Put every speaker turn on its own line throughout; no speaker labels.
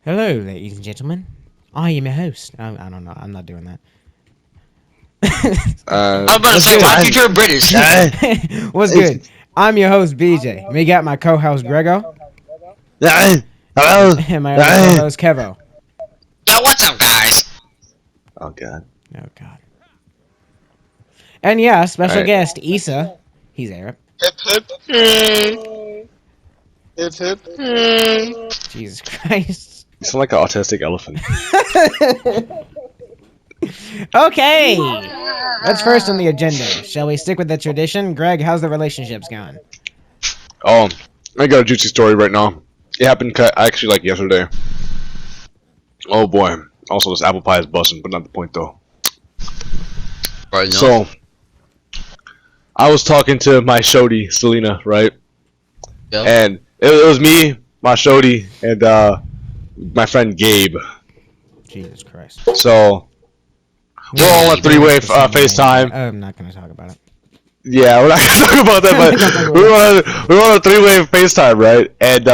Hello, ladies and gentlemen. I am your host. I don't know. I'm not doing that.
I'm about to say, why don't you turn British?
What's good? I'm your host, BJ. We got my co-host, Grego.
Hello.
And my other co-host, Kevo.
Yo, what's up, guys?
Oh god.
Oh, God. And yeah, special
Alright.
guest, Issa. He's Arab.
Hip hip. Hip hip.
Jesus Christ.
You sound like an autistic elephant.
Okay. That's first on the agenda. Shall we stick with the tradition? Greg, how's the relationships going?
Oh, I got a juicy story right now. It happened actually like yesterday. Oh boy. Also, this apple pie is busting, but not the point though.
Right now.
So, I was talking to my shorty, Selena, right?
Yep.
And it was me, my shorty, and my friend Gabe.
Jesus Christ.
So, we're all on a three-way FaceTime.
I'm not going to talk about it.
Yeah, we're not gonna talk about that, but we're on a three-way FaceTime, right? And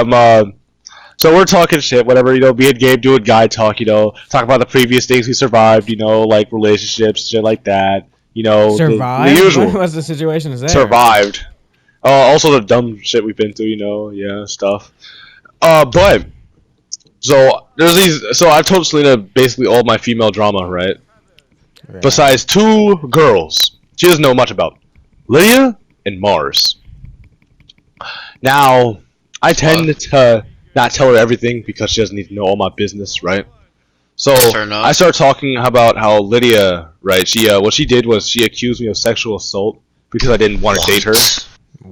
so we're talking shit, whatever, you know. Me and Gabe doing guy talk, you know, talk about the previous things we survived, you know, like relationships, shit like that, you know.
Survived?
The usual.
What's the situation there?
Survived. Also the dumb shit we've been through, you know, yeah, stuff. But so there's these. So I told Selena basically all my female drama, right? Besides two girls, she doesn't know much about. Lydia and Mars. Now, I tend to not tell her everything because she doesn't need to know all my business, right? So I start talking about how Lydia, right? She what she did was she accused me of sexual assault because I didn't want to date her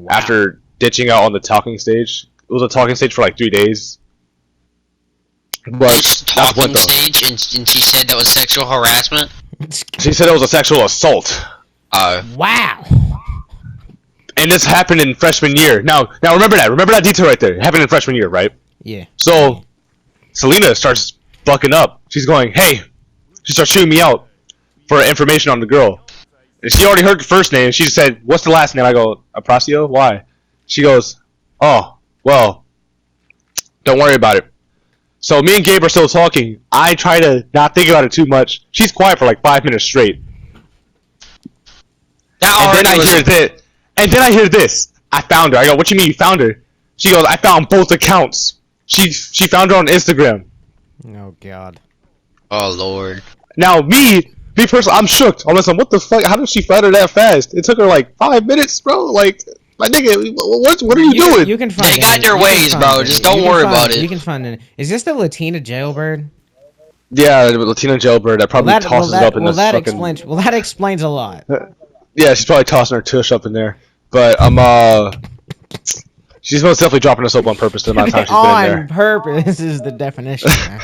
after ditching out on the talking stage. It was a talking stage for like 3 days. But
Talking stage, and she said that was sexual harassment.
She said it was a sexual assault.
Wow.
And this happened in freshman year. Now remember that. Remember that detail right there. It happened in freshman year, right?
Yeah.
So, Selena starts bucking up. She's going, hey. She starts shooting me out for information on the girl. And she already heard the first name. She said, what's the last name? I go, Apracio? Why? She goes, oh, well, don't worry about it. So me and Gabe are still talking. I try to not think about it too much. She's quiet for like 5 minutes straight. And then I hear this. I found her. I go, what you mean you found her? She goes, I found both accounts. She found her on Instagram.
Oh, God.
Oh, Lord.
Now, me personally, I'm shook. I'm like, what the fuck? How did she find her that fast? It took her like 5 minutes, bro. Like, my nigga, what are you doing?
You can find
They got their ways, bro. Just don't worry about it.
You can find it. Is this the Latina jailbird?
Yeah, the Latina jailbird that probably tosses up in the fucking...
Well, that explains a lot.
Yeah, she's probably tossing her tush up in there. But, she's most definitely dropping us up on purpose the amount of time she's been in there.
On purpose is the definition there.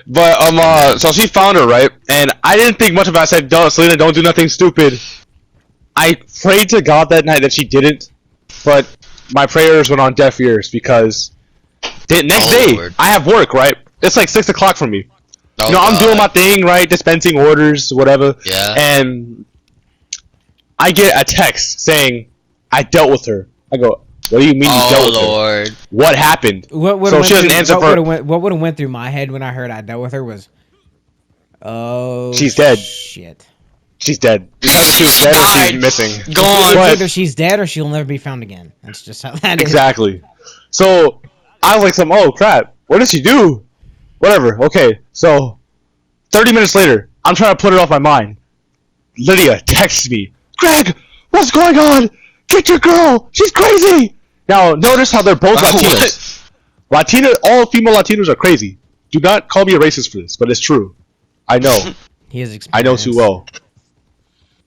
But, so she found her, right? And I didn't think much about it. I said, Selena, don't do nothing stupid. I prayed to God that night that she didn't. But my prayers went on deaf ears because the next day,
Lord.
I have work, right? It's like 6 o'clock for me.
Oh,
you know, I'm doing my thing, right? Dispensing orders, whatever.
Yeah.
And I get a text saying, I dealt with her. I go, what do you mean you dealt with
Lord.
her? What happened?
What
she doesn't answer for...
What would have went through my head when I heard I dealt with her was, oh,
she's dead.
Shit.
She's dead. Because she was dead or she's missing.
Gone.
Either she's dead or she'll never be found again. That's just how that is.
Exactly. So, I was like, oh crap, what did she do? Whatever, okay. So, 30 minutes later, I'm trying to put it off my mind. Lydia texts me, Greg, what's going on? Get your girl! She's crazy! Now, notice how they're both Latinos. All female Latinos are crazy. Do not call me a racist for this, but it's true. I know.
He has experience.
I know too well.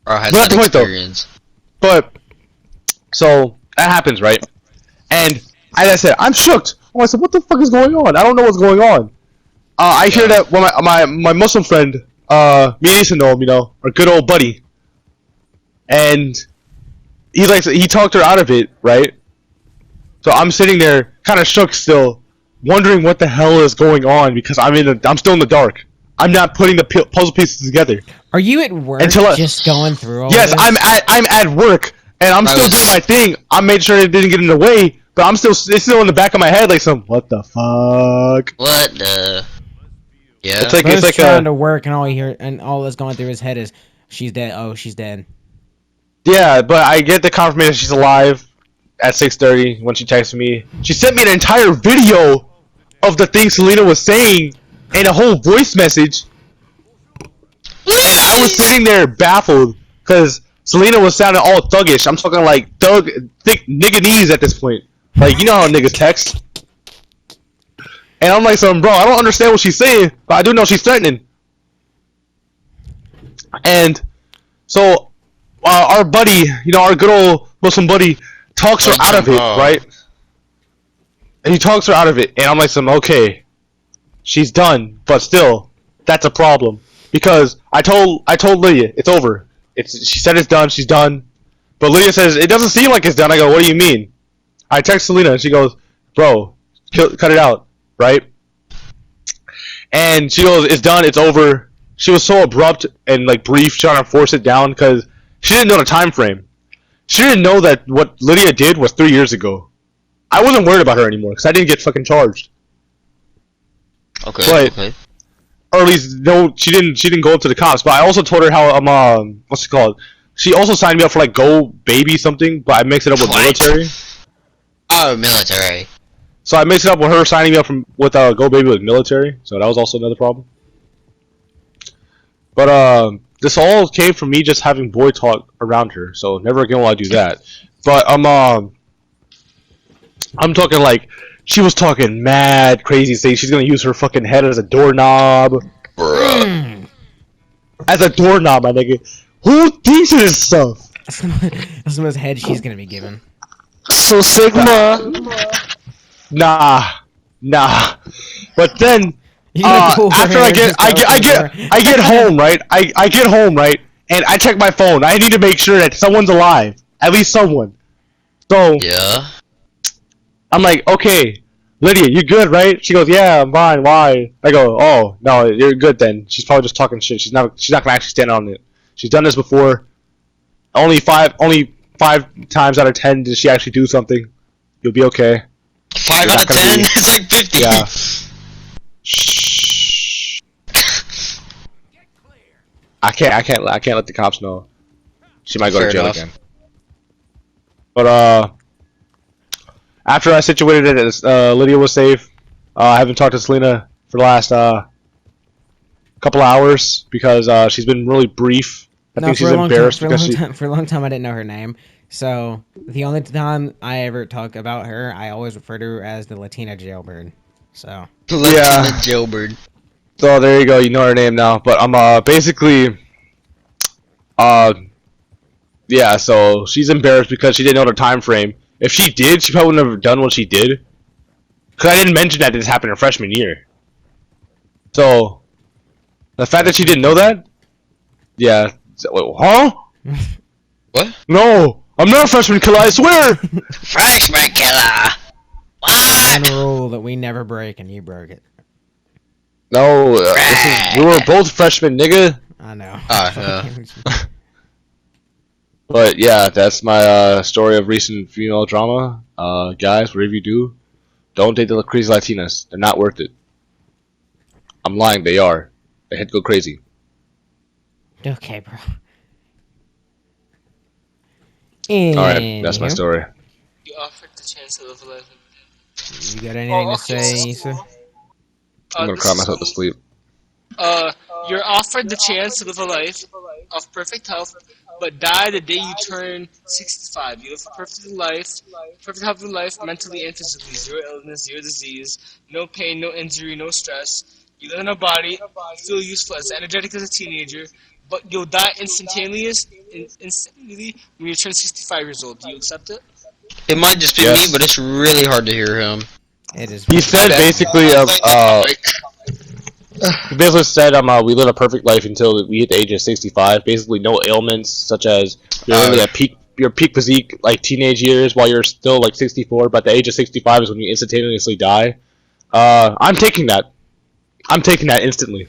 Or has that experience.
But, so, that happens, right? And, as I said, I'm shooked. I said, what the fuck is going on? I don't know what's going on. I hear that when my Muslim friend, me and Issa know him, you know, our good old buddy. And he talked her out of it, right? So I'm sitting there, kind of shook still, wondering what the hell is going on because I'm still in the dark. I'm not putting the puzzle pieces together.
Are you at work just going through all
Yes,
this?
I'm at work, and I'm still doing my thing. I made sure it didn't get in the way, but it's still in the back of my head, like what the fuck?
What the? Yeah.
It's like
trying to work, and all that's going through his head is, she's dead. Oh, she's dead.
Yeah, but I get the confirmation she's alive at 6:30 when she texted me. She sent me an entire video of the thing Selena was saying and a whole voice message. And I was sitting there baffled because Selena was sounding all thuggish. I'm talking like thug, thick nigganese at this point. Like, you know how niggas text. And I'm like, bro, I don't understand what she's saying, but I do know she's threatening. And so our buddy, our good old Muslim buddy, talks her out of it, right? And he talks her out of it, and I'm like, okay, she's done, but still, that's a problem. Because I told Lydia, it's over. She said it's done, she's done. But Lydia says, it doesn't seem like it's done. I go, what do you mean? I text Selena, and she goes, bro, cut it out, right? And she goes, it's done, it's over. She was so abrupt and like brief, trying to force it down, because she didn't know the time frame. She didn't know that what Lydia did was 3 years ago. I wasn't worried about her anymore, because I didn't get fucking charged.
Okay.
But,
okay.
or at least no, she didn't go up to the cops. But I also told her how what's it called? She also signed me up for like Go Baby something, but I mixed it up with military.
Oh, military.
So I mixed it up with her signing me up with Go Baby with military. So that was also another problem. But this all came from me just having boy talk around her. So never again will I do that. But I'm talking like. She was talking mad crazy, saying she's gonna use her fucking head as a doorknob.
Bruh.
As a doorknob, my nigga. Who thinks of this stuff?
That's the most head she's gonna be given.
So Sigma. Nah. But then after I get home, right? I get home, right? And I check my phone. I need to make sure that someone's alive. At least someone. So
Yeah.
I'm like, okay, Lydia, you good, right? She goes, yeah, I'm fine. Why? I go, oh, no, you're good then. She's probably just talking shit. She's not gonna actually stand on it. She's done this before. Only five times out of 10 did she actually do something. You'll be okay.
5 out of 10? It's like 50.
Yeah. Shh. I can't let the cops know. She might go to jail again. But after I situated it, Lydia was safe. I haven't talked to Selena for the last couple hours because she's been really brief. I think she's embarrassed because
for a long time I didn't know her name. So the only time I ever talk about her, I always refer to her as the Latina jailbird. So
Latina jailbird.
So there you go. You know her name now. But I'm basically yeah. So she's embarrassed because she didn't know the time frame. If she did, she probably wouldn't have done what she did. Because I didn't mention that this happened her freshman year. So, the fact that she didn't know that? Yeah. Wait, huh?
What?
No! I'm not a freshman killer, I swear!
Freshman killer!
one
What?
rule that we never break, and you broke it.
No, we were both freshmen, nigga.
I know.
But yeah, that's my story of recent female drama. Guys, whatever you do, don't date the crazy Latinas. They're not worth it. I'm lying, they are. They head go crazy.
Okay, bro.
Alright, that's my story.
You offered the chance to live a life.
You got anything to say, Issa?
I'm gonna cry myself to sleep.
You're offered the chance to live a life of perfect health, but die the day you turn 65. You live a perfect healthy life, mentally and physically. Zero illness, zero disease, no pain, no injury, no stress. You live in a body, feel useful, as energetic as a teenager, but you'll die instantly when you turn 65 years old. Do you accept it?
It might just be me, but it's really hard to hear him.
It is.
He said basically he basically said we live a perfect life until we hit the age of 65. Basically no ailments such as you're really at your peak physique like teenage years while you're still like 64, but the age of 65 is when you instantaneously die. I'm taking that instantly.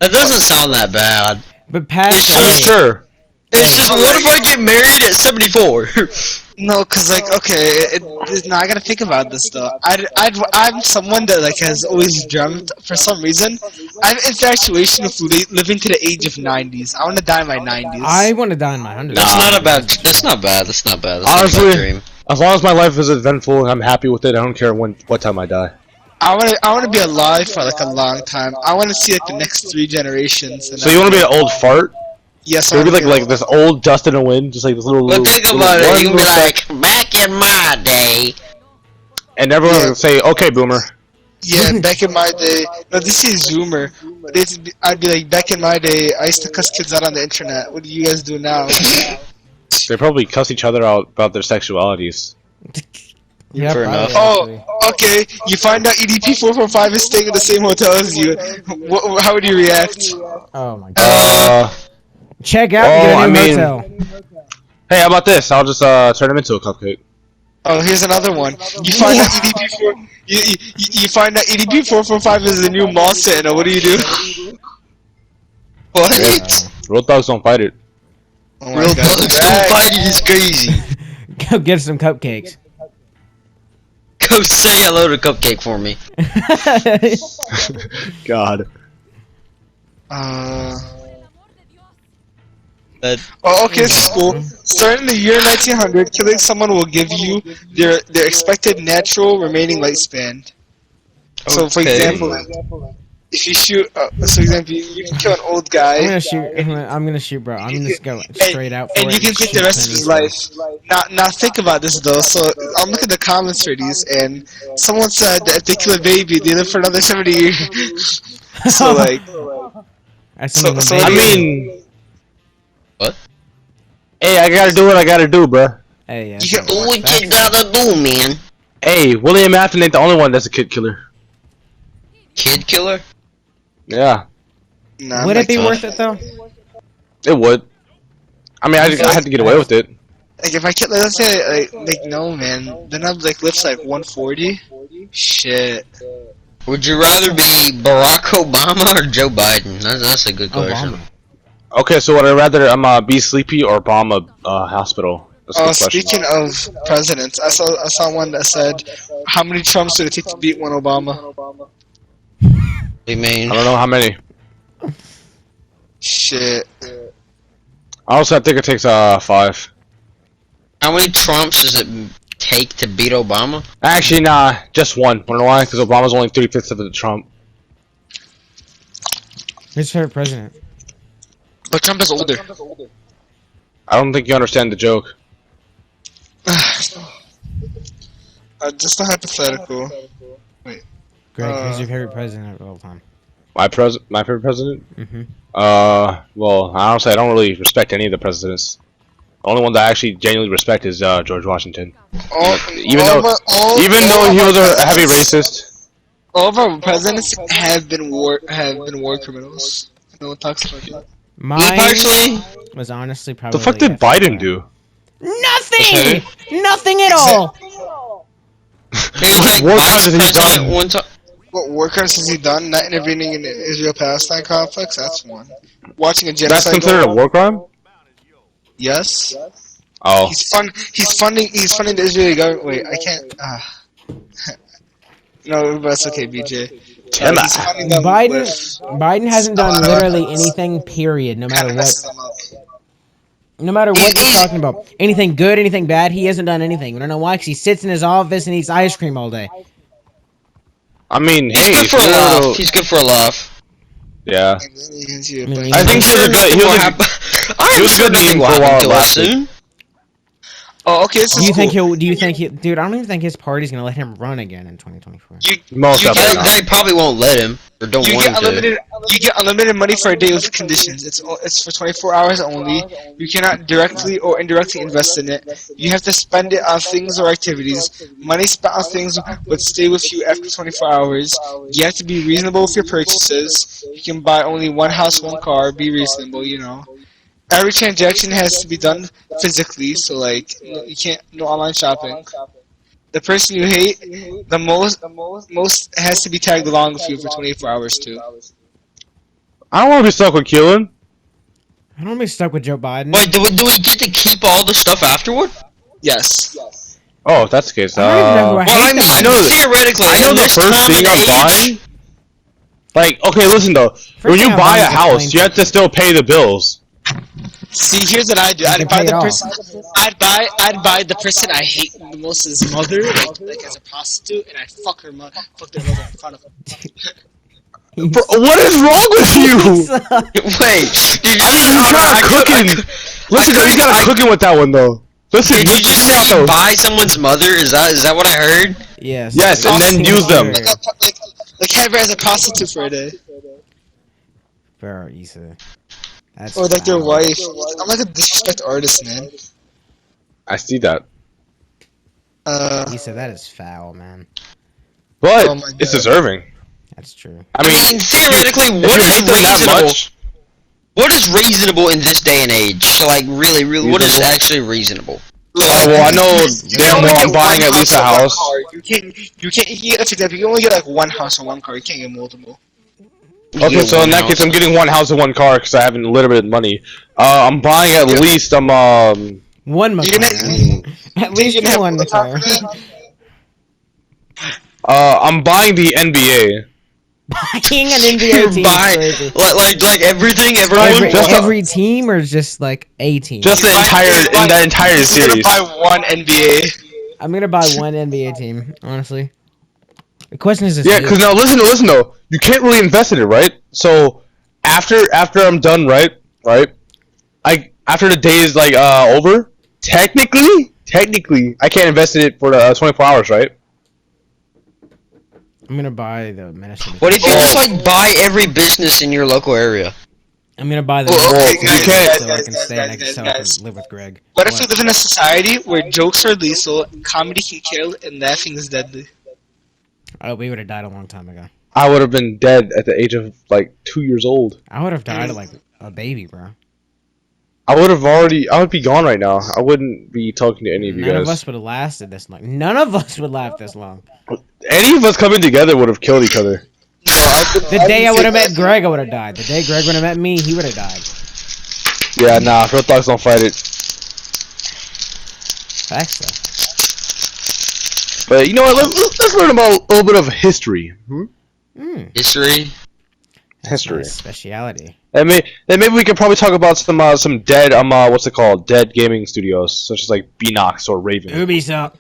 That doesn't sound that bad.
But past
Sure.
It's just, what if I get married at 74?
No, cause like no, I gotta think about this though. I'm someone that like has always dreamt for some reason. I have infatuation with living to the age of 90s. I want to die in my 90s.
I want to die in my hundreds.
That's not a bad. That's not bad. That's not bad. That's not a
Honestly,
bad dream.
as long as my life is eventful and I'm happy with it, I don't care what time I die.
I want to be alive for like a long time. I want to see like the next 3 generations. And
So you want to be an old fart?
Yes,
So
I
it'd be
wanna
like this old dust in the wind, just like this little.
But
little
think
little
about it.
one
You can be
little
like,
speck,
back in my day.
and everyone would say, "Okay, boomer."
Yeah, back in my day. No, this is Zoomer. I'd be like, back in my day, I used to cuss kids out on the internet. What do you guys do now?
They probably cuss each other out about their sexualities.
Yeah,
Fair
probably,
enough.
actually.
Oh, okay. You find out EDP445 is staying in the same hotel as you. How would you react?
Oh my god. Check out and get a new hotel.
Hey, how about this? I'll just turn him into a cupcake.
Oh, here's another one. You find out EDP4. You find out EDP445 is the new mall Santa. What do you do? What?
Yeah. Real dogs don't fight it.
Oh my
Real
God.
dogs don't fight it. It's crazy.
Go get some cupcakes.
Go say hello to Cupcake for me.
God.
Oh, okay, this is cool. Starting in the year 1900, killing someone will give you their expected natural remaining lifespan. So, for
Okay.
example, if you shoot, so example, you can kill an old guy.
I'm gonna shoot. I'm gonna shoot, bro. I'm gonna just go straight out for
and
it.
you can take the
shoot
rest of his life. Now think about this though. So I'm looking at the comments for these, and someone said that if they kill a baby, they live for another 70 years. So like,
That's
so-
something
so
they
I
do.
mean,
What?
hey, I gotta do what I gotta do, bruh.
Hey, yeah,
you
that's
can-
how it
Do
works.
what you gotta do, man.
Hey, William Afton ain't the only one that's a kid killer.
Kid killer?
Yeah,
nah,
Would it be
tough.
worth it though?
it would. I mean, I had to get away with it.
Like if I kill, let's say like no man, then I'd like live to like 140. Shit.
Would you rather be Barack Obama or Joe Biden? That's a good question.
Obama.
Okay, so would I rather be sleepy or bomb a hospital? That's a
Oh,
good question.
speaking of presidents, I saw one that said, "How many Trumps would it take to beat one Obama?"
I mean,
I don't know how many.
Shit.
Honestly, I think it takes 5.
how many Trumps does it take to beat Obama?
Actually, nah, just one. Wanna know why? Because Obama's only 3/5 of the Trump.
Who's your favorite president?
But Trump is older.
I don't think you understand the joke.
Just a hypothetical.
Greg, who's your favorite president of all time?
My favorite president?
Mm-hmm.
Well, honestly, I don't really respect any of the presidents. The only one that I actually genuinely respect is George Washington. Even though he was a heavy racist.
All of our presidents have been war criminals. No one talks about that.
Me
Mine
personally,
was honestly probably.
The fuck did Biden do?
Nothing. Nothing at all.
he was like
War
vice
crimes has he
president
done?
one time.
What war crimes has he done? Not intervening in the Israel-Palestine conflicts. That's one. Watching a
That's
genocide.
considered a war crime?
Yes.
Oh.
He's funding the Israeli government. Wait, I can't. No, but it's okay, BJ.
Damn it.
He's funding them
Biden hasn't done literally anything. Period. No matter what. No matter what you're talking about, anything good, anything bad, he hasn't done anything. We don't know why. Because he sits in his office and eats ice cream all day.
I mean,
He's
hey,
good
if
for a
you're
laugh.
little-
He's good for a laugh.
Yeah.
mean,
I think he was a good. He was a,
I'm
he was a
sure
good
nothing
meme
will
for a while
happen to us
lasted.
soon.
Oh, okay. This is
Do you
cool.
think he'll? Do you think he? Dude, I don't even think his party's gonna let him run again in 2024.
Most
You
definitely
get-
not.
They probably won't let him or don't
You
want
get
him to.
unlimited. You get unlimited money for a day with conditions. It's for 24 hours only. You cannot directly or indirectly invest in it. You have to spend it on things or activities. Money spent on things would stay with you after 24 hours. You have to be reasonable with your purchases. You can buy only one house, one car. Be reasonable, you know. Every transaction has to be done physically, so like you can't no online shopping. The person you hate the most has to be tagged along with you for 24 hours too.
I don't want to be stuck with killing.
I don't want to be stuck with Joe Biden.
Wait, do we get to keep all the stuff afterward?
Yes.
Oh, if that's the case.
I don't even know who I
Well, I
hate
mean,
the
I know
most.
theoretically,
I know
in
the
this
first
time
thing
and
I'm
age,
buying. Like, okay, listen though. When
thing
you
I'm
buy
buying
a
is a
house,
plane
you have to
ticket.
still pay the bills.
See, here's what I do.
You
I'd
can
buy
pay it
the
off.
person. I'd buy the person I hate the most, his mother, like as a prostitute, and I fuck their mother in front of him.
Bro, what is wrong with you?
wait, did you
He's got a cooking. Listen, though, he's got a cooking with that one though. Listen,
Did you
listen
just
to
say
that,
you
though.
buy someone's mother? Is that what I heard?
Yes.
Yes, and then use them.
Like have her as a prostitute for a day,
Bro, Issa. That's
or like their
foul.
wife. I'm like a disrespect artist, man.
I see that,
Issa, that is foul, man.
but
Oh my
it's
God.
deserving.
That's true.
I
I
mean,
mean, theoretically,
if
what
you
is
hate them that
reasonable?
much,
What is reasonable in this day and age? So, like, really, what is
Reasonable?
actually reasonable?
oh well, I know
You
damn
only
well
get
I'm buying
one
at least a
or one
house.
car. You can't. You get, for example, you only get like one house or one car. You can't get multiple.
Okay,
You
so in that
house.
case, I'm getting one house and one car because I have limited money. I'm buying at least
One
You can
McLaren. At least
you can have
one
one car for
McLaren.
that.
I'm buying the NBA.
Buying an NBA
You're
team
buying,
is crazy.
like everything, everyone.
Every,
just-
every team or just like a team?
Just the entire
You're
series.
gonna buy one NBA.
I'm gonna buy one NBA team, honestly. The question is,
Yeah, because now listen though, you can't really invest in it, right? So after I'm done, right, after the day is like over, technically, I can't invest in it for 24 hours, right?
I'm gonna buy the Minnesota.
What if you just like buy every business in your local area?
I'm gonna buy the
Well, okay,
Minnesota
you can't-
so I can stay
guys,
next, so I
guys.
can live with Greg.
What if we live in a society where jokes are lethal, comedy can kill, and laughing is deadly?
Oh, we would have died a long time ago.
I would have been dead at the age of like 2 years old.
I would have died like a baby, bro.
I would be gone right now. I wouldn't be talking to any of you
None of
guys.
us would have lasted this long. None of us would laugh this long.
Any of us coming together would have killed each other.
The day I would have met Greg, I would have died. The day Greg would have met me, he would have died.
Yeah, nah, real thoughts don't fight it.
Facts, though.
But you know what? Let's learn about a little bit of history.
History.
History.
My speciality.
And maybe we could probably talk about some dead what's it called? Dead gaming studios, such as like Beanox or Raven.
Ubisoft.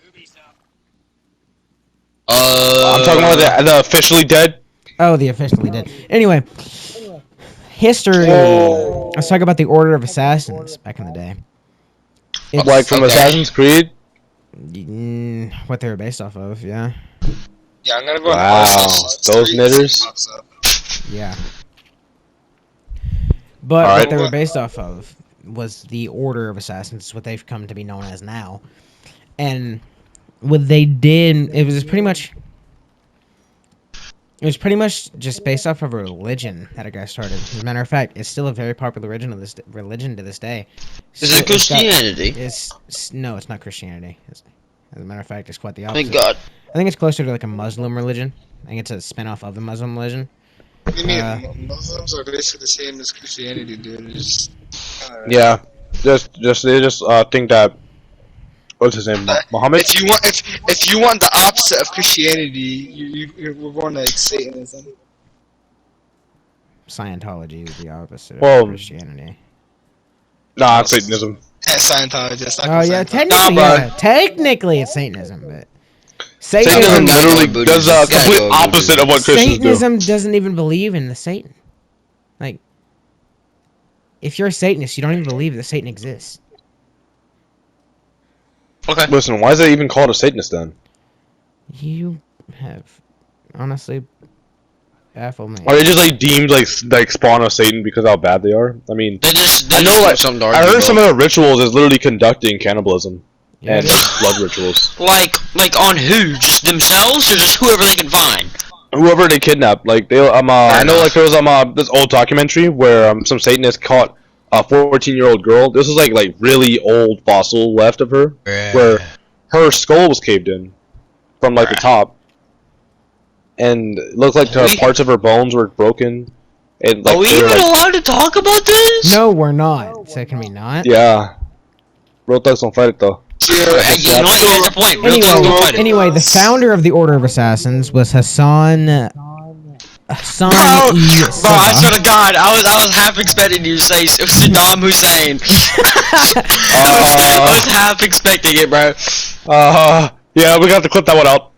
I'm talking about the officially dead.
Oh, the officially dead. Anyway, history. Let's talk about the Order of Assassins back in the day. It's,
Like from
Okay.
Assassin's Creed.
What they were based off of, yeah.
Yeah, I'm gonna go
Wow, those knitters.
Yeah. But
Alright.
what they were based off of was the Order of Assassins, what they've come to be known as now. And what they did, it was pretty much just based off of a religion that a guy started. As a matter of fact, it's still a very popular religion to this day.
Is
So
it Christianity?
No, it's not Christianity. As a matter of fact, it's quite the opposite.
Thank God.
I think it's closer to like a Muslim religion. I think it's a spin-off of the Muslim religion.
What do you mean? Muslims are basically the same as Christianity, dude. It's just,
Yeah, they just think that what's his name, Muhammad.
If you want the opposite of Christianity, we're going like Satanism.
Scientology is the opposite
Well,
of Christianity.
Nah, it's Satanism.
Yeah, Scientology. That's not
Oh yeah,
Scientology.
technically,
Nah,
yeah, technically it's Satanism, but
Satanism
Satanism,
gotta go
literally
Buddhist.
does
Gotta
complete
go
opposite of what Christians do.
Satanism doesn't even believe in the Satan. Like, if you're a Satanist, you don't even believe that Satan exists.
Okay.
Listen, why is it even called a Satanist then?
You have honestly baffled me.
Are they just like deemed like spawn of Satan because of how bad they are? I mean,
They
I know like
something to
I
argue
heard some
about.
of the rituals is literally conducting cannibalism
Yeah,
and blood rituals.
Like on who? Just themselves or just whoever they can find?
Whoever they kidnap, like they I know like there was this old documentary where some Satanists caught a 14-year-old girl. This was like really old fossil left of her, where her skull was caved in from like the top, and it looked like parts of her bones were broken. And like
Are we
they were,
even
like,
allowed to talk about this?
No, we're not. So can we not?
yeah, real thugs don't fight it though.
You know what? He has a point. Real talk, don't fight it.
Anyway, the founder of the Order of Assassins was Hassan E.
Bro, I
Sabah.
swear to God, I was half expecting you to say it was Saddam Hussein. I was half expecting it, bro.
Yeah, we got to clip that one out.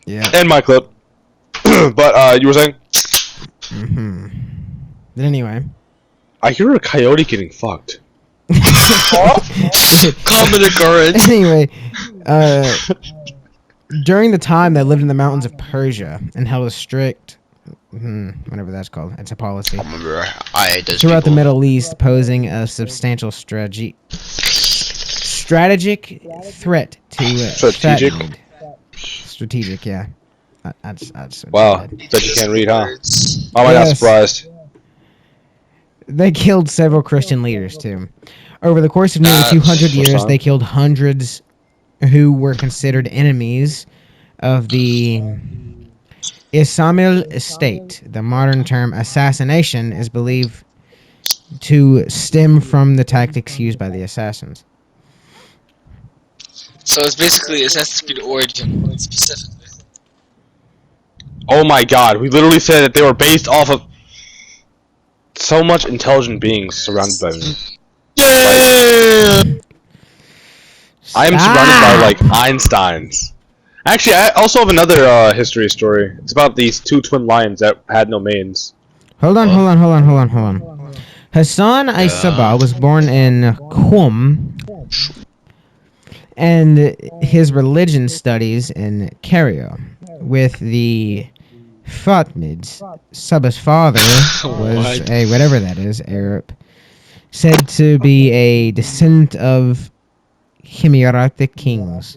Yeah.
And my clip. But, you were saying?
But anyway.
I hear a coyote getting fucked.
Common occurrence.
Anyway, during the time they lived in the mountains of Persia and held a strict, whatever that's called, it's a policy,
I remember, I hate those
throughout the
people.
Middle East, posing a substantial strategic threat to
Strategic?
fattened. Strategic, yeah. That's
Wow, bet you can't read, huh? Why am I not
Yes.
surprised?
They killed several Christian leaders too. Over the course of nearly 200 years,
Hassan.
they killed hundreds who were considered enemies of the Ismail state. The modern term assassination is believed to stem from the tactics used by the assassins.
So it's basically Assassin's Creed Origin, specifically.
Oh my god, we literally said that they were based off of so much intelligent beings surrounded by me. I am surrounded by, like, Einsteins. Actually, I also have another history story. It's about these two twin lions that had no manes.
Hold on. Hassan Sabah was born in Qom, and his religion studies in Cairo with the Fatimids. Sabah's father was a whatever that is, Arab, said to be a descendant of Himyarite kings.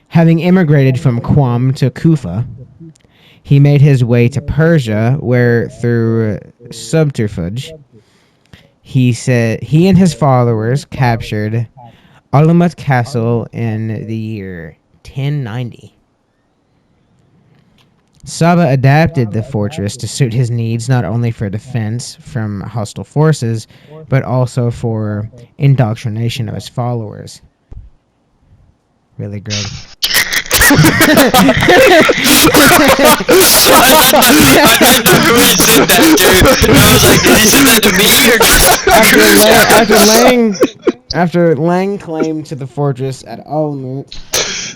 Having immigrated from Qom to Kufa, he made his way to Persia, where through subterfuge, he and his followers captured Alamut Castle in the year 1090. Sabah adapted the fortress to suit his needs, not only for defense from hostile forces, but also for indoctrination of his followers. Really, Greg?
I didn't know who he said that, dude. I was like, did he say that to me or
After laying claim to the fortress at Alamut,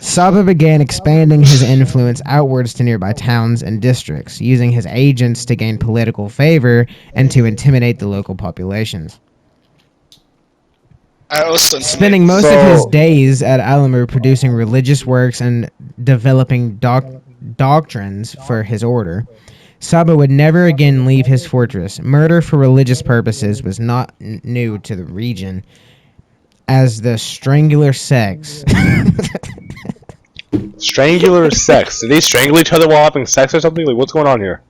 Sabah began expanding his influence outwards to nearby towns and districts, using his agents to gain political favor and to intimidate the local populations. Spending most of his days at Alamut producing religious works and developing doctrines for his order, Sabah would never again leave his fortress. Murder for religious purposes was not new to the region, as the strangular sex.
Strangular sex? Did they strangle each other while having sex or something? Like, what's going on here?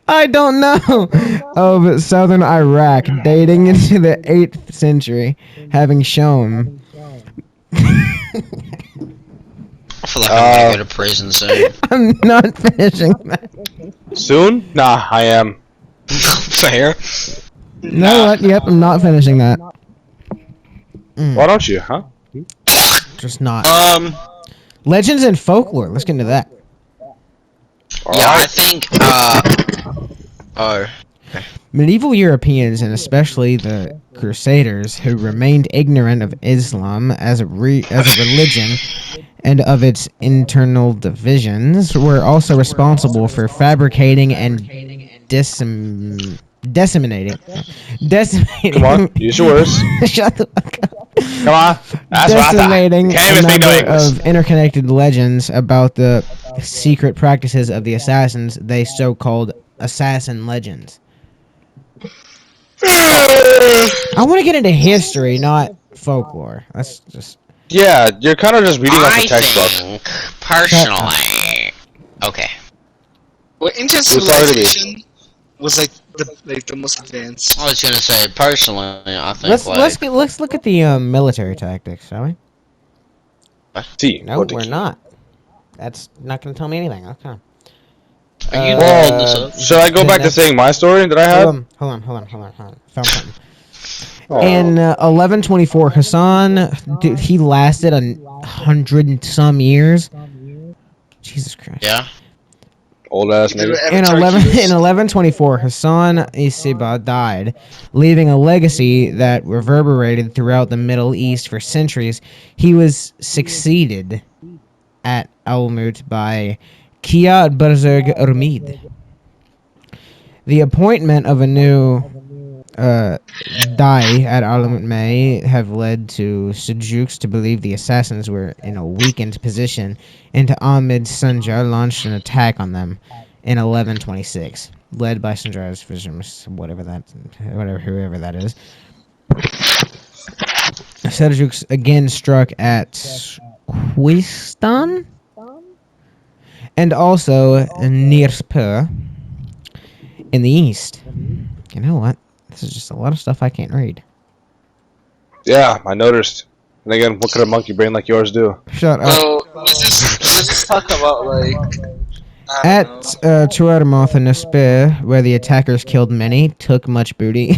I don't know. Of southern Iraq, dating into the 8th century, having shown.
I feel like I'm gonna go to prison soon.
I'm not finishing that.
Soon? Nah, I am.
Fair.
No, what? Yep, I'm not finishing that.
Why don't you, huh?
Just not.
Legends
Legends and folklore. Let's get into that.
Yeah, I think,
Medieval Europeans, and especially the Crusaders, who remained ignorant of Islam as a religion and of its internal divisions, were also responsible for fabricating and decimating.
Come on, use your words.
Shut the fuck up.
Come on. That's what I
Decimating
thought. Can't
a
even speak no
number
English.
of interconnected legends about the secret practices of the assassins, they so-called assassin legends. I want to get into history, not folklore. That's just...
Yeah, you're kind of just reading off the
I
textbook.
think, personally... Okay.
Well, ancient civilization was like the most advanced.
I was gonna say, personally, I think,
Let's look at the military tactics, shall we?
See,
No, we're not. That's not going to tell me anything. Okay.
Are you
Well,
looking this up?
should I go back to saying my story that I had?
Hold on. Found something. In 1124, Hassan, dude, he lasted 100 and some years. Jesus Christ.
Yeah.
Old ass nigga.
In 1124, Hassan Isiba died, leaving a legacy that reverberated throughout the Middle East for centuries. He was succeeded at Almut by Kiyad Barzerg Rumid. The appointment of a new Dai at Almut may have led to Seljuks to believe the assassins were in a weakened position, and Ahmed Sanjar launched an attack on them in 1126, led by Sanjar's visions, whoever that is. Seljuks again struck at Quistan and also Nirspur in the east. You know what? This is just a lot of stuff I can't read.
Yeah, I noticed. And again, what could a monkey brain like yours do?
Shut up.
So let's just talk about like
At Tuarmoth and Nespir, where the attackers killed many, took much booty.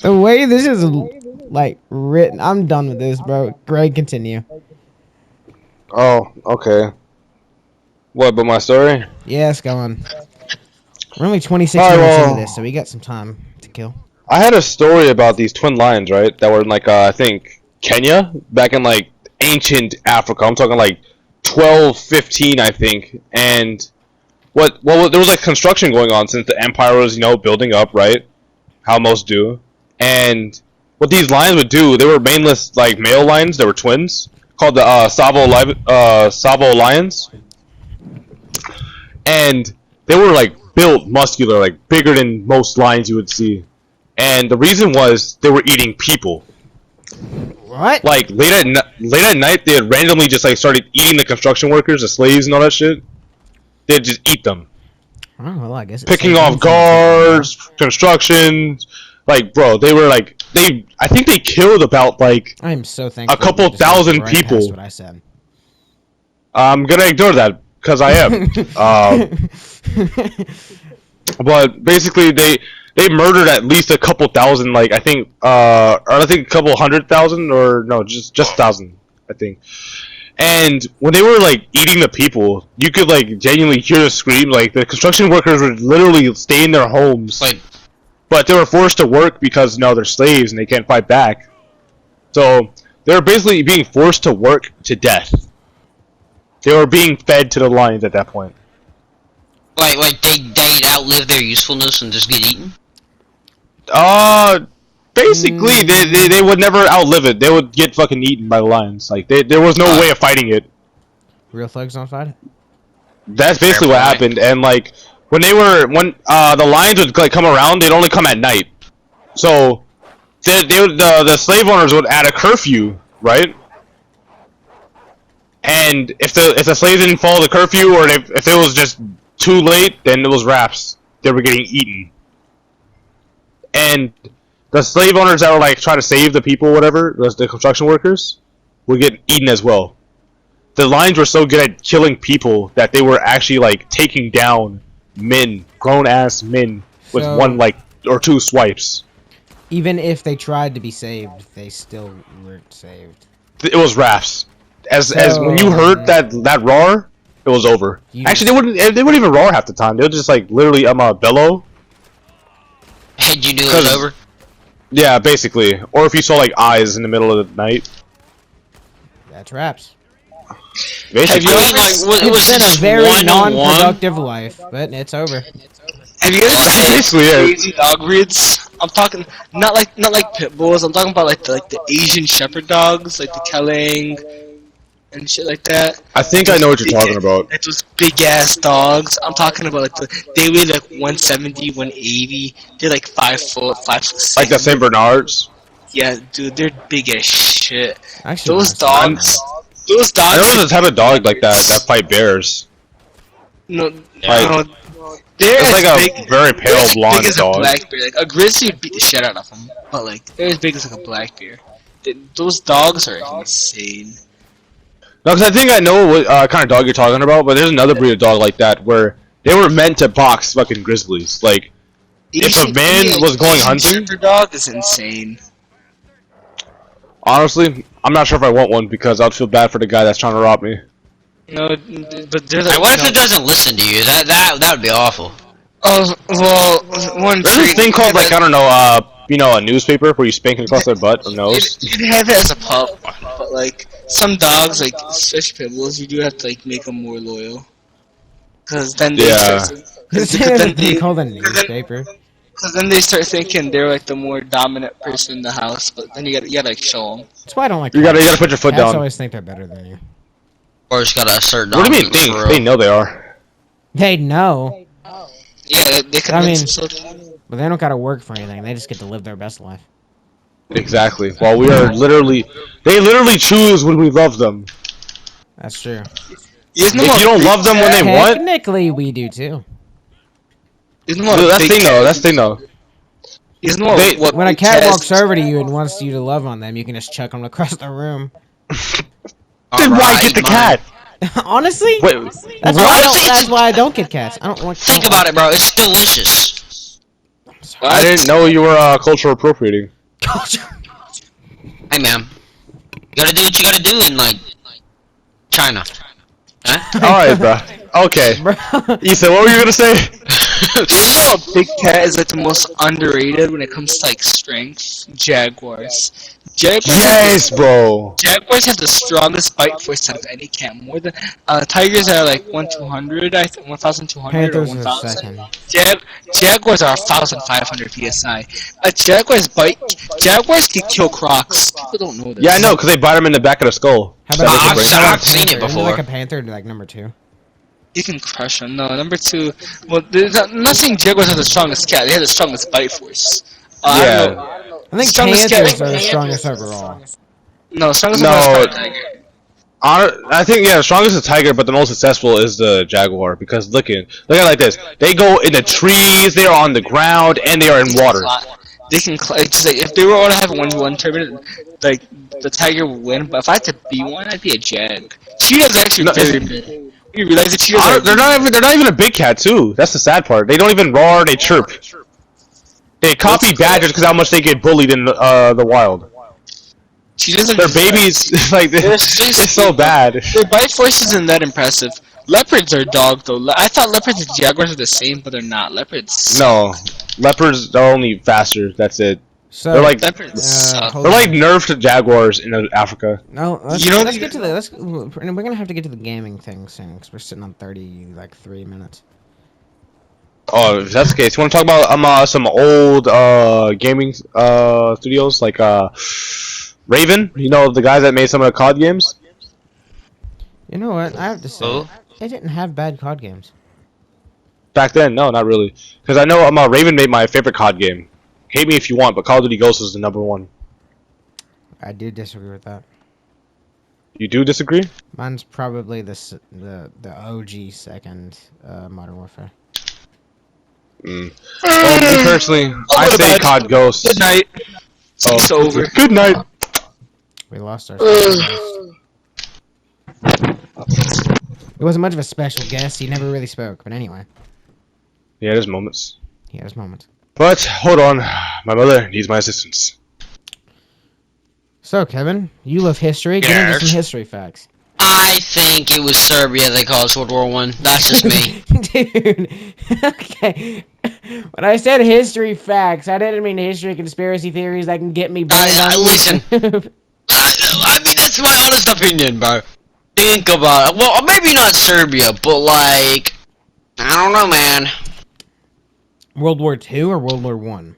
The way this is like written, I'm done with this, bro. Greg, continue.
Oh, okay. What, but my story?
Yes, go on. We're only 26
Alright,
minutes
well,
into this, so we got some time to kill.
I had a story about these twin lions, right? That were in like, I think, Kenya? Back in like ancient Africa. I'm talking like 12, 15, I think. And well, there was like construction going on since the empire was, building up, right? How most do. And what these lions would do, they were maneless, like male lions. They were twins, called the Savo lions. And they were like built muscular, like bigger than most lions you would see. And the reason was they were eating people.
What?
Like late at night, they had randomly just like started eating the construction workers, the slaves, and all that shit. They'd just eat them,
Oh, well, I guess it's
picking off guards, construction. Like, bro, they were like I think they killed about like
I am so thankful.
a couple
you just
thousand
right
people.
past what I said.
I'm gonna ignore that because I am. But basically, they murdered at least a couple thousand. Like I think a couple 100,000 or no, just 1,000, I think. And when they were like eating the people, you could like genuinely hear the scream. Like the construction workers would literally stay in their homes, but they were forced to work because they're slaves and they can't fight back. So they were basically being forced to work to death. They were being fed to the lions at that point.
Like they'd outlive their usefulness and just get eaten?
Basically, they would never outlive it. They would get fucking eaten by the lions. Like, there was no way of fighting it.
Real thugs don't fight it?
That's basically what happened. And, like, when the lions would, like, come around, they'd only come at night. So, the slave owners would add a curfew, right? And if the slaves didn't follow the curfew, or if it was just too late, then it was wraps. They were getting eaten. And the slave owners that were like trying to save the people, whatever, the construction workers, would get eaten as well. The lions were so good at killing people that they were actually like taking down men, grown ass men, with one like or two swipes.
Even if they tried to be saved, they still weren't saved.
It was rafts. As when you heard that roar, it was over. Actually, they wouldn't even roar half the time. They would just like literally bellow.
And you knew it was over?
Yeah, basically. Or if you saw like eyes in the middle of the night.
That's raps.
Basically.
It was
been a very non-productive life, but it's over.
Have you guys seen crazy dog breeds? I'm talking not like pit bulls. I'm talking about like the Asian shepherd dogs, like the Keling and shit like that.
I think I know what you're talking about.
Like those big ass dogs. I'm talking about like they weigh like 170, 180. They're like 5 foot, 5'6".
Like the Saint Bernards.
Yeah, dude, they're big as shit.
Actually,
Those dogs.
I know there's a type of dog like that fight bears.
No,
Like,
they're
it's like
as
a very pale blonde
big as
dog.
a black bear. Like a grizzly would beat the shit out of them, but like they're as big as like a black bear. Those dogs are insane.
No, because I think I know what kind of dog you're talking about, but there's another breed of dog like that where They were meant to box fucking grizzlies. Like, if a man was going hunting,
Shepherd dog is insane.
honestly, I'm not sure if I want one because I'd feel bad for the guy that's trying to rob me.
No, but there's
Like, what if it doesn't listen to you? That would be awful.
Oh well, one.
There's this thing called like I don't know, you know, a newspaper where you spank it across their butt or nose.
You can have it as a pup, but like some dogs, like especially pit bulls, you do have to like make them more loyal. Cause then they
They call the newspaper.
Cause then they start thinking they're like the more dominant person in the house, but then you gotta like show them.
That's why I don't like.
You gotta put your foot
Cats
down.
always think they're better than you.
Or just gotta assert
What do you mean
dominance
think?
for
They
real.
know they are.
They know,
Yeah, they can.
I mean, but they don't gotta work for anything. They just get to live their best life.
Exactly. While we are they literally choose when we love them.
That's true.
If you don't love them when they want,
Technically, we do too.
that's the thing though. That's the thing though.
When a cat walks over to you and wants you to love on them, you can just chuck them across the room.
Then why get the cat?
Honestly,
Wait,
that's why I don't get cats. I don't want.
Think about it, bro. It's delicious.
I didn't know you were cultural appropriating.
Hey, man. You gotta do what you gotta do in, like, China. Huh?
Alright, bro. Okay. Ethan, what were you gonna say?
You know a big cat is like the most underrated when it comes to like strength? Jaguars.
Yes, bro.
Jaguars have the strongest bite force out of any cat. More than tigers are like 1,200, I think 1,200 or
Panthers are
1,000.
second.
Jaguars are 1,500 psi. Jaguars can kill crocs. People don't know this.
Yeah, I know, because they bite him in the back of the skull.
How about
I've seen it
Isn't
before.
like a panther like number 2?
You can crush them. No, number 2. Well, I'm not saying Jaguars are the strongest cat. They have the strongest bite force. I don't know.
I think
Strongest
panthers
cat-
are the strongest overall.
No, strongest
No.
one is tiger.
I think, yeah, the strongest is the tiger, but the most successful is the jaguar. Because look at it like this. They go in the trees, they are on the ground, and they are in water.
They can just like if they were all to have one tournament, like the tiger would win. But if I had to be one, I'd be a jag. Cheetah's actually very big. You realize the cheetahs are
They're not even a big cat too. That's the sad part. They don't even roar. They chirp. They copy badgers because how much they get bullied in the wild.
cheetahs are
Their babies, like it's so bad.
Their bite force isn't that impressive. Leopards are dog though. I thought leopards and jaguars are the same, but they're not. Leopards.
No, leopards are only faster. That's it.
So
They're like
Leopards suck.
hold
they're
on.
like nerfed jaguars in Africa.
No, let's,
You don't
let's
even-
get to the we're gonna have to get to the gaming thing soon because we're sitting on 3 minutes.
Oh, if that's the case, you want to talk about some old gaming studios like Raven? You know the guys that made some of the COD games.
You know what? I have to say,
Oh.
they didn't have bad COD games.
Back then, no, not really. Because I know Raven made my favorite COD game. Hate me if you want, but Call of Duty Ghosts is the #1.
I do disagree with that.
You do disagree?
Mine's probably the OG second Modern Warfare.
Well, me personally, I
go to
say
bed.
COD Ghosts.
Good night. It's over.
Good night.
We lost our special guest. It wasn't much of a special guest. He never really spoke. But anyway,
Yeah, there's moments.
he had his moments.
But hold on, my mother needs my assistance.
So, Kevin, you love history. Get into
Yes.
some history facts.
I think it was Serbia they caused World War One. That's just me.
Dude, okay. When I said history facts, I didn't mean history conspiracy theories that can get me banned on
listen.
YouTube.
I mean, that's my honest opinion, bro. Think about it. Well, maybe not Serbia, but like, I don't know, man.
World War II or World War One?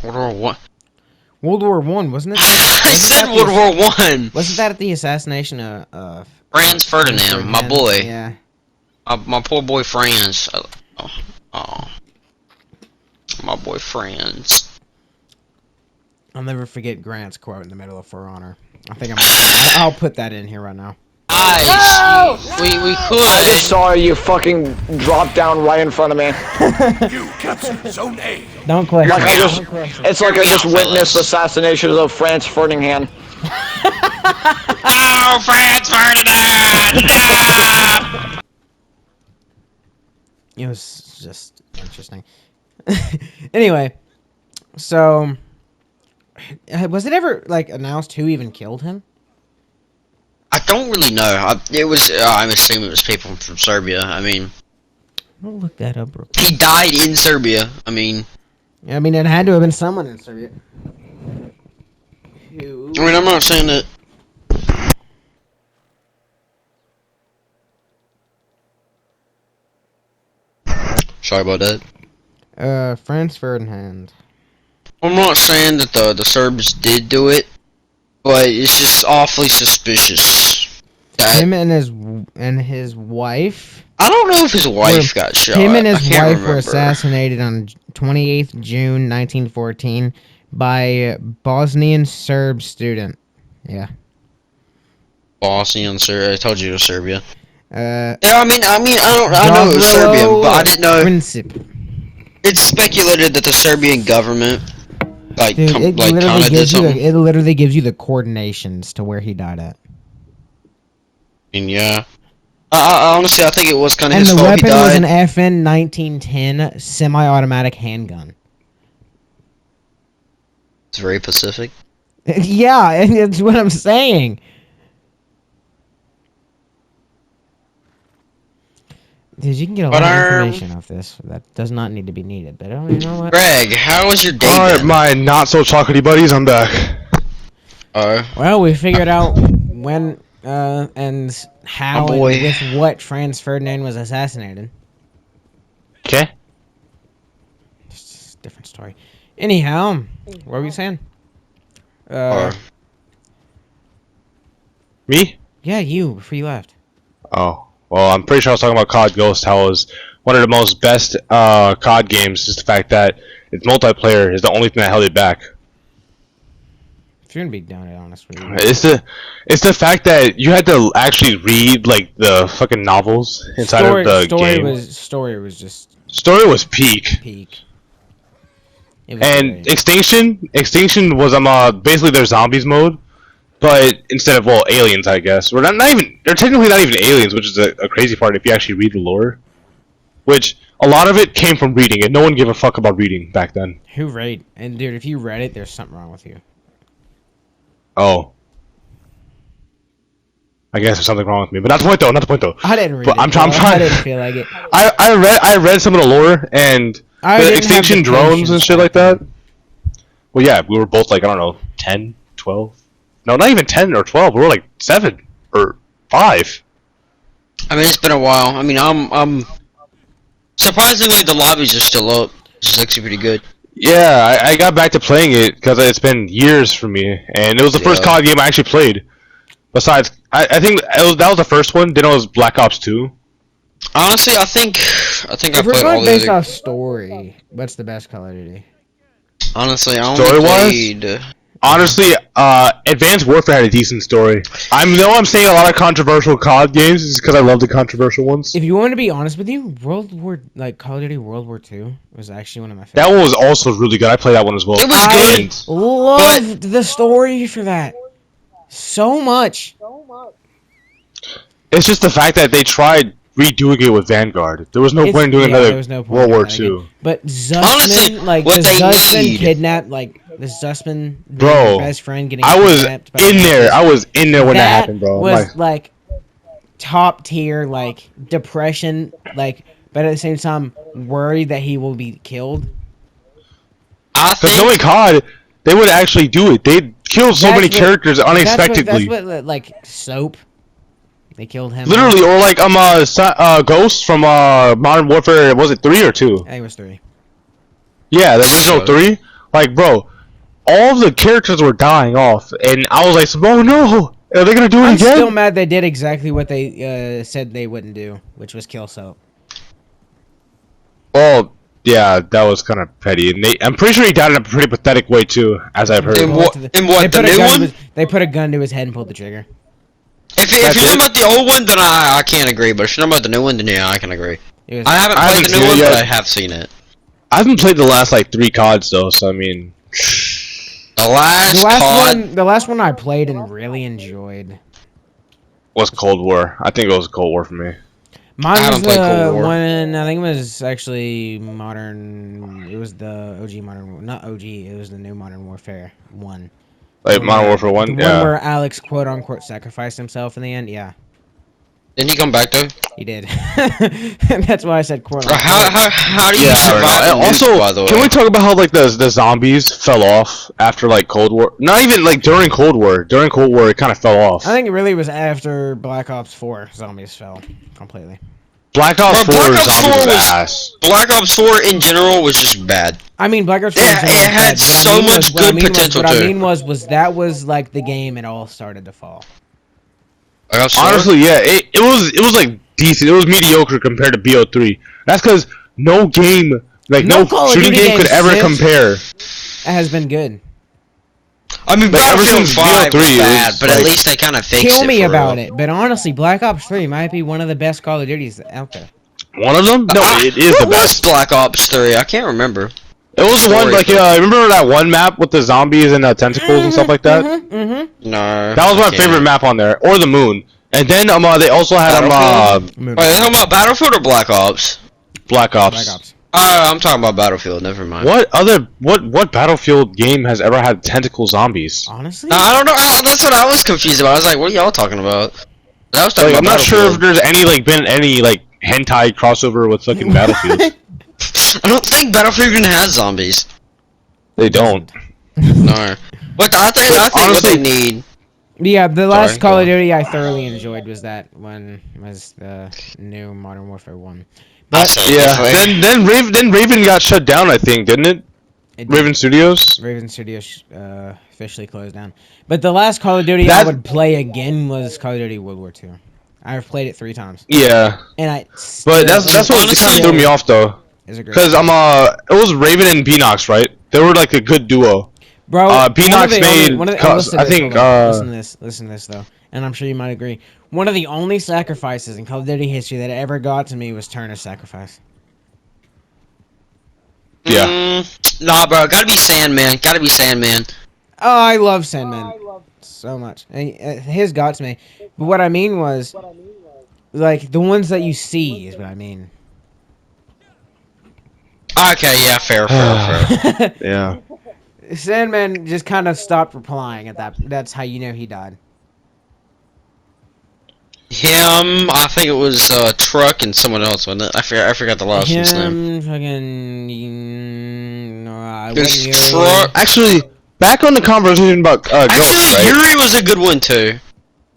World War One.
World War One, wasn't it?
I said World War One.
Wasn't that at the assassination of
Franz Ferdinand, my boy.
Yeah.
My poor boy Franz. Oh. My boy Franz.
I'll never forget Grant's quote in the Medal of For Honor. I think I'll put that in here right now.
Nice. We
I
could.
just saw you fucking drop down right in front of me.
You captured Zone A.
Don't question.
Like it's like I just
Yeah,
witnessed
fellas.
assassinations of Franz Ferdinand.
Oh, Franz Ferdinand! No!
It was just interesting. Anyway, so was it ever like announced who even killed him?
I don't really know. I'm assuming it was people from Serbia. I mean,
I'll look that up real quick.
he died in Serbia. I mean,
it had to have been someone in Serbia.
I'm not saying that. Sorry about that.
Franz Ferdinand.
I'm not saying that the Serbs did do it, but it's just awfully suspicious. That,
Him and his wife.
I don't know if his wife got shot.
Him and
I
his
can't
wife were
remember.
assassinated on 28th June 1914 by a Bosnian Serb student. Yeah.
Bosnian Serbia. I told you it was Serbia.
Yeah,
I know it was Serbian, but I didn't know.
Princip.
It's speculated that the Serbian government, like,
Dude, it
kind
literally
of did
gives you
something.
it literally gives you the coordinations to where he died at.
I mean, yeah. I honestly, I think it was kind of
And
his
the
fault he
weapon was
died.
an FN 1910 semi-automatic handgun.
It's very Pacific.
Yeah, and that's what I'm saying. Dude, you can get a lot of information off this that does not need to be needed, but oh, you know what?
Greg, how was your day
Alright,
been?
my not so chocolatey buddies, I'm back.
Well, we figured out when and how
Oh,
and
boy.
with what Franz Ferdinand was assassinated.
Okay.
It's a different story. Anyhow, what were we saying?
Me?
Yeah, you, before you left.
Oh. Well, I'm pretty sure I was talking about COD Ghost, how it was one of the most best COD games, is the fact that its multiplayer is the only thing that held it back.
If you're gonna be down, honest with you.
It's the fact that you had to actually read like the fucking novels inside of the game.
Story was just
Story was peak.
peak. It was
And
great.
Extinction was basically their zombies mode, but instead of aliens, I guess. They're technically not even aliens, which is a crazy part if you actually read the lore. Which a lot of it came from reading, and no one gave a fuck about reading back then.
Who read? And dude, if you read it, there's something wrong with you.
Oh. I guess there's something wrong with me, but not the point though. Not the point though.
I didn't read
But
it.
I'm
bro.
trying.
I didn't feel like it.
I read some of the lore and
I
the
didn't have
extinction
the
drones and
patience
shit
for
like that. Well, yeah, we were both like, I don't know, 10, 12? No, not even 10 or 12. We were like 7 or 5.
I mean, it's been a while. I mean, I'm surprisingly the lobbies are still up, which is actually pretty good.
Yeah, I got back to playing it because it's been years for me, and it was the first
Yeah.
COD game I actually played. Besides, I think that was the first one. Then it was Black Ops 2.
Honestly, I think I
If
played
we're
all
going
the
based
other.
off story, what's the best Call of Duty?
Honestly, I only
Story-wise?
played.
Honestly, Advanced Warfare had a decent story. I'm saying a lot of controversial COD games is because I love the controversial ones.
If you want to be honest with you, Call of Duty World War II was actually one of my
That
favorites.
one was also really good. I played that one as well.
It was
I
good.
loved the story for that so much.
It's just the fact that they tried redoing it with Vanguard. There was no point in doing
there
another
was no point
World
in
War
that again.
II.
But
Honestly,
Zussman, like
what
the
they
Zussman
need-
kidnapped, like the Zussman,
Bro,
their best friend getting
I was
kidnapped by
in
the
there.
Nazis.
I was in there when that happened, bro.
Was like top tier, like depression, like, but at the same time worried that he will be killed.
I
Because
think
knowing COD, they would actually do it. They'd kill so many characters unexpectedly.
That's what like Soap. They killed him.
Literally, or like Ghost from Modern Warfare. Was it 3 or 2?
I think it was 3.
Yeah, the original
So-
3. Like, bro, all the characters were dying off, and I was like, "Oh no, are they gonna do it
I'm
again?"
still mad they did exactly what they said they wouldn't do, which was kill Soap.
Well, yeah, that was kind of petty, and I'm pretty sure he died in a pretty pathetic way too, as I've heard.
In what?
They
The
put a
new
gun
one?
to they put a gun to his head and pulled the trigger.
If you're talking about the old one, then I can't agree. But if you're talking about the new one, then yeah, I can agree.
It was,
I haven't
I
played
haven't
the
seen
new
it
one,
yet.
but I have seen it.
I haven't played the last like 3 CODs though, so I mean,
The last, COD,
the last one I played and really enjoyed.
was Cold War. I think it was Cold War for me.
Mine
I
was
haven't played
the
Cold War.
one. I think it was actually Modern. It was the OG Modern. Not OG. It was the new Modern Warfare 1.
Like Modern Warfare 1?
The one
Yeah.
where Alex quote unquote sacrificed himself in the end. Yeah,
Didn't he come back though?
he did. That's why I said quote
Bro,
unquote.
how do you
Yeah,
survive the
also,
nukes, by the way?
can we talk about how like the zombies fell off after like Cold War? Not even like during Cold War. During Cold War, it kind of fell off.
I think it really was after Black Ops 4. Zombies fell completely.
Black Ops 4
Black Ops
zombies
4
was
was-
ass.
Black Ops 4 in general was just bad.
I mean, Black Ops 4
Yeah,
was
it had
bad. What I
so
mean
much
was- what I
good
mean was-
potential
What I
too.
mean was that was like the game it all started to fall.
Black Ops 4?
Honestly, yeah, it was like decent. It was mediocre compared to BO3. That's because no game, like
No
no,
Call of
shooting
Duty
game could
game
ever
since-
compare.
It has been good.
I mean,
Like, ever
Battlefield
since
5 was
BO3, it
bad,
was,
but at
like-
least they kind of fixed it.
Kill me
for
about
real.
it, but honestly, Black Ops 3 might be one of the best Call of Duties out there.
One of them? No, it is the
What was
best.
Black Ops 3? I can't remember.
It was the one
Story,
like
though.
remember that one map with the zombies and tentacles and stuff like that.
Mm-hmm.
No.
That was my
I can't.
favorite map on there, or the moon. And then they also had
Battlefield?
Mm-hmm.
Wait, are you talking about Battlefield or Black Ops?
Black Ops.
Black Ops.
I'm talking about Battlefield. Never mind.
What Battlefield game has ever had tentacle zombies?
Honestly,
I don't know. That's what I was confused about. I was like, what are y'all talking about? I was talking
Like, I'm
about
not sure if
Battlefield.
there's been any like hentai crossover with fucking Battlefield.
I don't think Battlefield even has zombies.
They don't.
No. But I think what
honestly-
they need.
Yeah, the last
Sorry,
Call
go
of
on.
Duty I thoroughly enjoyed was that one. Was the new Modern Warfare 1.
I
But
say
Yeah.
definitely.
Then Raven got shut down, I think, didn't it?
it
Raven Studios.
Raven Studios officially closed down. But the last Call of Duty
That-
I would play again was Call of Duty World War II. I've played it 3 times,
Yeah.
and I.
But that's what
honestly-
kind of threw me off though,
Is a great.
because it was Raven and Beanox, right? They were like a good duo.
Bro,
Beanox I think,
listen to this though, and I'm sure you might agree. One of the only sacrifices in Call of Duty history that ever got to me was Turner's sacrifice.
Yeah.
Nah, bro. Gotta be Sandman. Gotta be Sandman.
Oh, I love Sandman so much. And his got to me. But what I mean was, like, the ones that you see is what I mean.
Okay, yeah, fair.
Yeah.
Sandman just kind of stopped replying at that. That's how you know he died.
Him, I think it was Truck and someone else, wasn't it? I forgot the last one's name.
Him, fucking.
It was Truck.
Actually, back on the conversation about
Actually,
ghosts, right?
Yuri was a good one too.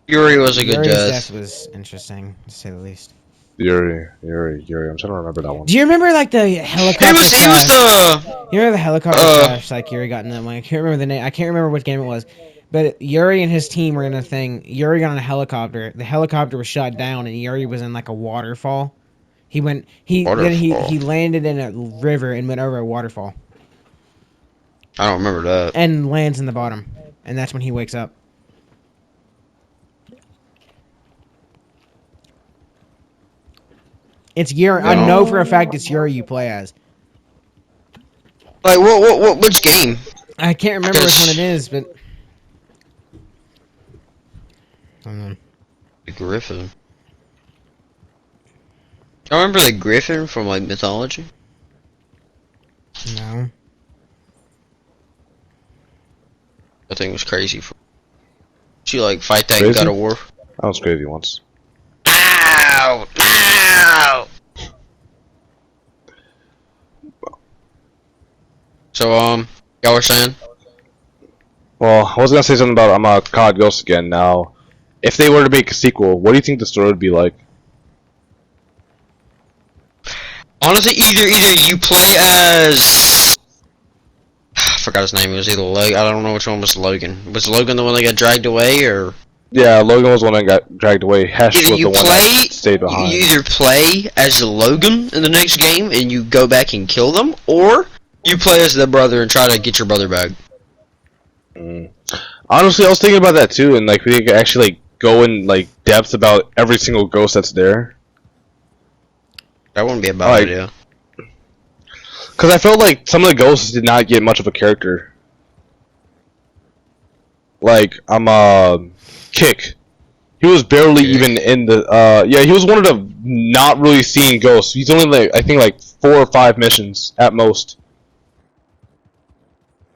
Yuri was a good
Yuri's
judge.
death was interesting, to say the least.
Yuri. I'm trying to remember that one.
Do you remember like the helicopter?
He was
crash?
the.
You remember the helicopter
Uh,
crash? Like Yuri got in that one. I can't remember the name. I can't remember which game it was. But Yuri and his team were in a thing. Yuri got on a helicopter. The helicopter was shot down, and Yuri was in like a waterfall. He landed in a river and went over a waterfall,
I don't remember that.
and lands in the bottom, and that's when he wakes up. It's Yuri. I know for a fact it's Yuri you play as.
Like which game?
I can't remember which one it is, but.
The Griffin. I remember the Griffin from like mythology.
No.
I think it was crazy. She like fight that
Crazy?
God of War.
That was crazy once.
Ow! Ow! So y'all were saying?
Well, I was gonna say something about COD Ghosts again. Now, if they were to make a sequel, what do you think the story would be like?
Honestly, either you play as I forgot his name. It was either Logan. I don't know which one was Logan. Was Logan the one that got dragged away, or
Yeah, Logan was the one that got dragged away. Hesh
either
was
you
the one
play
that stayed behind.
you either play as Logan in the next game and you go back and kill them, or you play as the brother and try to get your brother back.
Honestly, I was thinking about that too, and like we could actually like go in like depth about every single ghost that's there.
That wouldn't be a bad
Alright.
idea.
Because I felt like some of the ghosts did not get much of a character. Like Kick. He was barely
Kick.
even in the. Yeah, he was one of the not really seeing ghosts. He's only like, I think like 4 or 5 missions at most.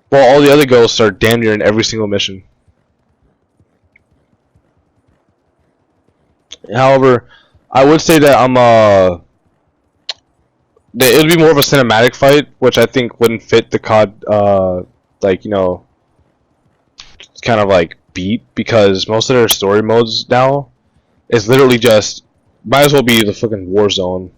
While all the other ghosts are damn near in every single mission. However, I would say that that it would be more of a cinematic fight, which I think wouldn't fit the COD, like, you know, kind of like beat, because most of their story modes now is literally just, might as well be the fucking war zone.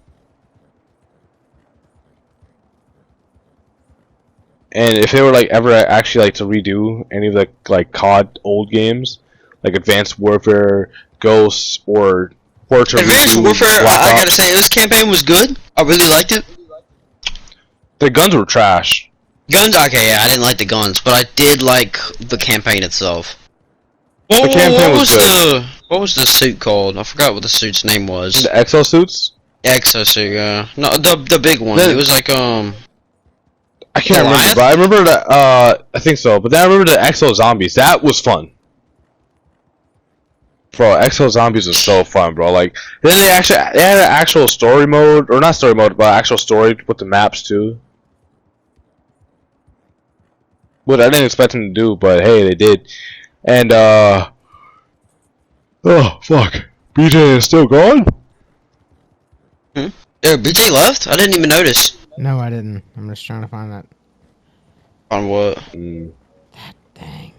And if they were like ever actually like to redo any of the like COD old games, like Advanced Warfare, Ghosts, or
Advanced Warfare, I gotta say, this campaign was good. I really liked it.
The guns were trash.
Guns, okay, yeah, I didn't like the guns, but I did like the campaign itself.
The campaign was good.
What was the suit called? I forgot what the suit's name was.
The exosuits?
Exosuit, yeah. No, the big one. It was like,
I can't remember, but I remember that, I think so. But then I remember the Exo Zombies. That was fun. Bro, Exo Zombies was so fun, bro. Like, then they had an actual story mode, or not story mode, but actual story with the maps too. What I didn't expect them to do, but hey, they did. And oh fuck, BJ is still gone?
Yeah, BJ left? I didn't even notice.
No, I didn't. I'm just trying to find that.
On what?
That dang.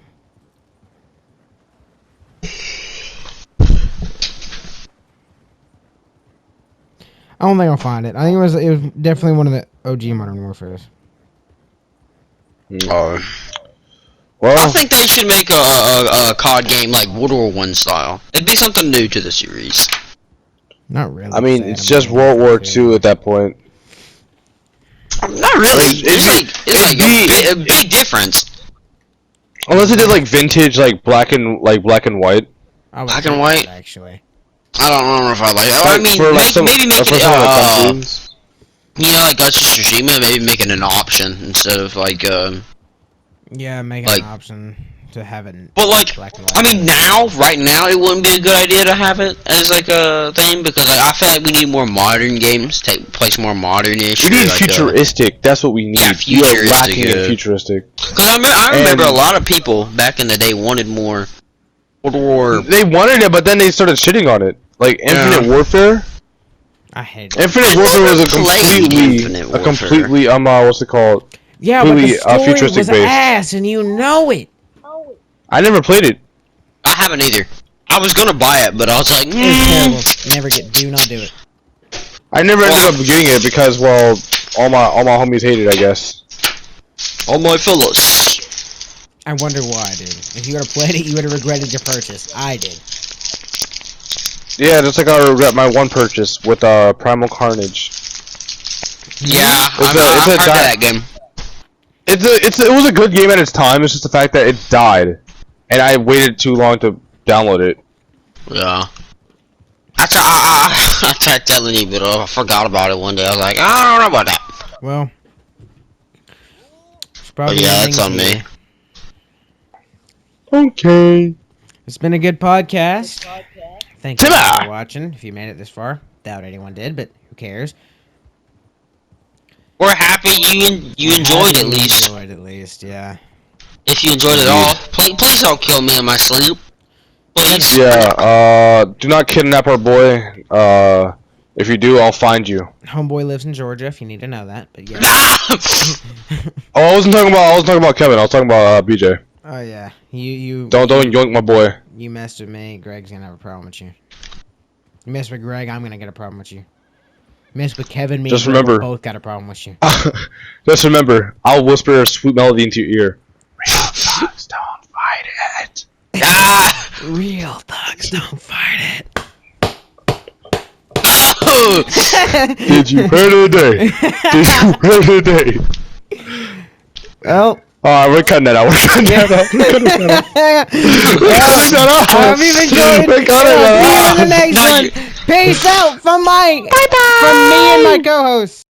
I don't think I'll find it. I think it was definitely one of the OG Modern Warfares.
Oh.
Well,
I think they should make a COD game like World War I style. It'd be something new to the series.
Not really.
I mean, it's just World War II at that point.
Not really. It's like a big difference.
Unless they did like vintage, like black and white.
Black and white?
Actually.
I don't know if I like it.
Like,
I mean,
for, like,
maybe make
for
it,
some of the countries.
you know, like Ghost of Tsushima, maybe make it an option instead of like,
Yeah, make
like,
an option to have it.
But like,
black and white.
I mean, right now, it wouldn't be a good idea to have it as like a thing, because like, I feel like we need more modern games, take place more modern-ish.
We need
like,
futuristic. That's what we need.
Yeah,
We are
futuristic,
lacking in futuristic.
Because I remember a lot of people back in the day wanted more World War.
They wanted it, but then they started shitting on it. Like Infinite Warfare.
I hate it.
Infinite Warfare was
Infinite
a completely what's it called?
Yeah, but the
completely,
story
futuristic
was
based.
ass, and you know it.
I never played it.
I haven't either. I was gonna buy it, but I was like,
It's terrible. Do not do it.
I never ended up getting it because, well, all my homies hated it, I guess.
all my fellas.
I wonder why, dude. If you would have played it, you would have regretted your purchase. I did.
Yeah, just like I regret my one purchase with Primal Carnage.
Yeah,
I heard
that game.
It was a good game at its time. It's just the fact that it died, and I waited too long to download it.
Yeah. I tried telling you, but I forgot about it one day. I was like, I don't know about that.
Well, it's
But
probably
yeah, that's on me.
Okay.
It's been a good podcast. Thank you
Ta-da!
for watching. If you made it this far, doubt anyone did, but who cares?
We're happy you enjoyed at least.
Enjoyed at least, yeah.
If you enjoyed it all, please don't kill me in my sleep. Please.
Yeah. Do not kidnap our boy. If you do, I'll find you.
Homeboy lives in Georgia. If you need to know that, but yeah.
Oh, I wasn't talking about Kevin. I was talking about BJ.
Oh yeah, you.
Don't yoink my boy.
You messed with me. Greg's gonna have a problem with you. You mess with Greg, I'm gonna get a problem with you. Mess with Kevin, me
Just
and Greg
remember.
both got a problem with you.
Just remember, I'll whisper a sweet melody into your ear. Real thugs don't fight it.
Ah!
Real thugs don't fight it.
Did you pray today? Did you pray today?
Well.
We're cutting that out. We're cutting that out. We're cutting that out.
I hope you've enjoyed.
We're cutting that out.
See you in the next one. Peace out from me and my co-host.